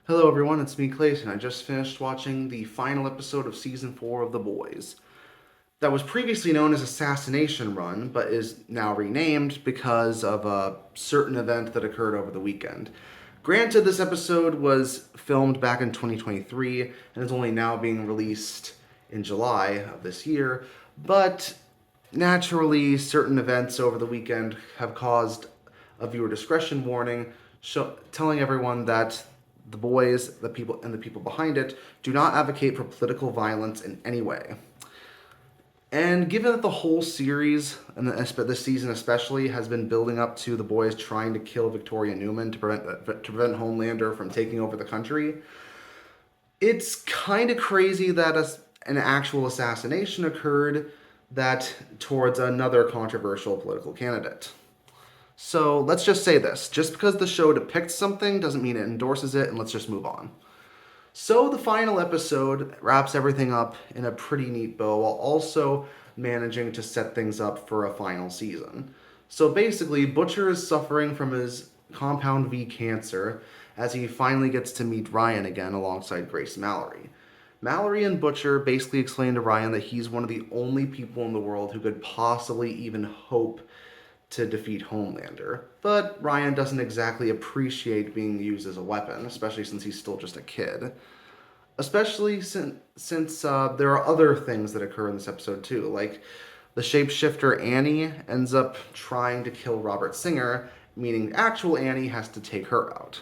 Hello everyone, it's me Clayton. I just finished watching the final episode of season 4 of The Boys. That was previously known as Assassination Run, but is now renamed because of a certain event that occurred over the weekend. Granted, this episode was filmed back in 2023 and is only now being released in July of this year, but naturally, certain events over the weekend have caused a viewer discretion warning, telling everyone that the boys, the people behind it, do not advocate for political violence in any way. And given that the whole series, and this season especially, has been building up to the boys trying to kill Victoria Neuman to prevent Homelander from taking over the country, it's kind of crazy that an actual assassination occurred that towards another controversial political candidate. So let's just say this: just because the show depicts something doesn't mean it endorses it, and let's just move on. So the final episode wraps everything up in a pretty neat bow while also managing to set things up for a final season. So basically, Butcher is suffering from his compound V cancer as he finally gets to meet Ryan again alongside Grace Mallory. Mallory and Butcher basically explain to Ryan that he's one of the only people in the world who could possibly even hope to defeat Homelander. But Ryan doesn't exactly appreciate being used as a weapon, especially since he's still just a kid. Especially since there are other things that occur in this episode too, like the shapeshifter Annie ends up trying to kill Robert Singer, meaning actual Annie has to take her out.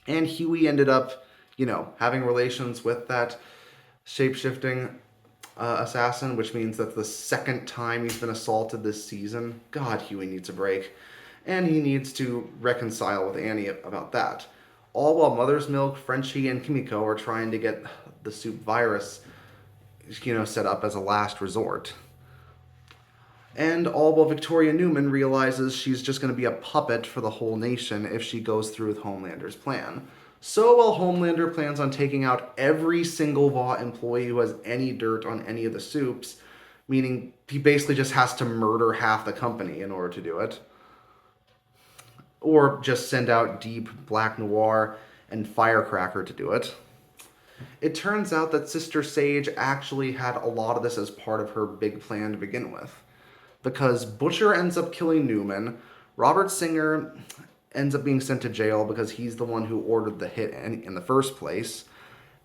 And Huey ended up, having relations with that shapeshifting assassin, which means that's the second time he's been assaulted this season. God, Huey needs a break. And he needs to reconcile with Annie about that. All while Mother's Milk, Frenchie, and Kimiko are trying to get the soup virus, set up as a last resort. And all while Victoria Neuman realizes she's just going to be a puppet for the whole nation if she goes through with Homelander's plan. So while Homelander plans on taking out every single Vought employee who has any dirt on any of the soups, meaning he basically just has to murder half the company in order to do it, or just send out Deep, Black Noir, and Firecracker to do it. It turns out that Sister Sage actually had a lot of this as part of her big plan to begin with. Because Butcher ends up killing Neuman, Robert Singer ends up being sent to jail because he's the one who ordered the hit in the first place,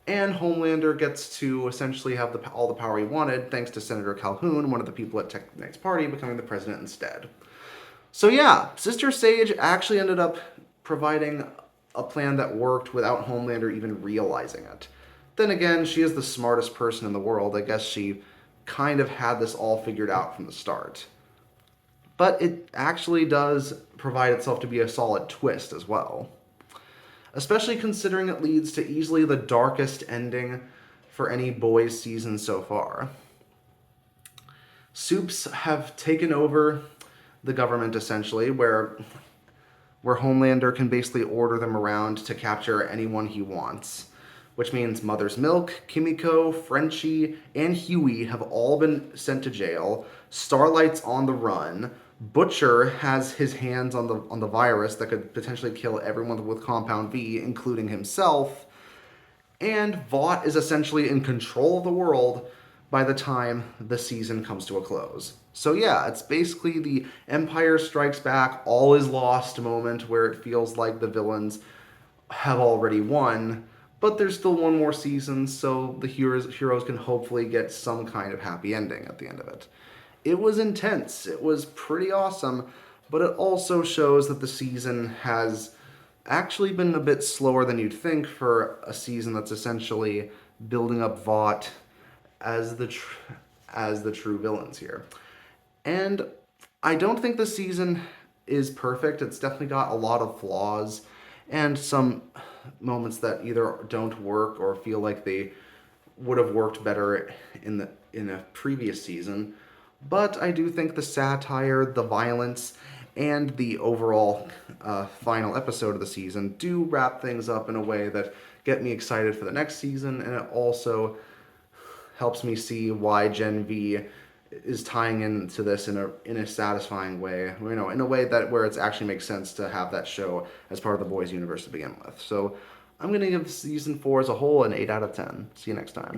and Homelander gets to essentially have all the power he wanted thanks to Senator Calhoun, one of the people at Tech Knight's party, becoming the president instead. So yeah, Sister Sage actually ended up providing a plan that worked without Homelander even realizing it. Then again, she is the smartest person in the world. I guess she kind of had this all figured out from the start. But it actually does provide itself to be a solid twist as well. Especially considering it leads to easily the darkest ending for any boys season so far. Soups have taken over the government essentially, where Homelander can basically order them around to capture anyone he wants. Which means Mother's Milk, Kimiko, Frenchie, and Huey have all been sent to jail. Starlight's on the run. Butcher has his hands on the virus that could potentially kill everyone with Compound V, including himself. And Vought is essentially in control of the world by the time the season comes to a close. So yeah, it's basically the Empire Strikes Back, all is lost moment where it feels like the villains have already won, but there's still one more season, so the heroes can hopefully get some kind of happy ending at the end of it. It was intense, it was pretty awesome, but it also shows that the season has actually been a bit slower than you'd think for a season that's essentially building up Vought as the true villains here. And I don't think the season is perfect. It's definitely got a lot of flaws and some moments that either don't work or feel like they would have worked better in a previous season. But I do think the satire, the violence, and the overall final episode of the season do wrap things up in a way that get me excited for the next season, and it also helps me see why Gen V is tying into this in a satisfying way, in a way that where it actually makes sense to have that show as part of the boys universe to begin with. So I'm going to give season 4 as a whole an 8 out of 10. See you next time.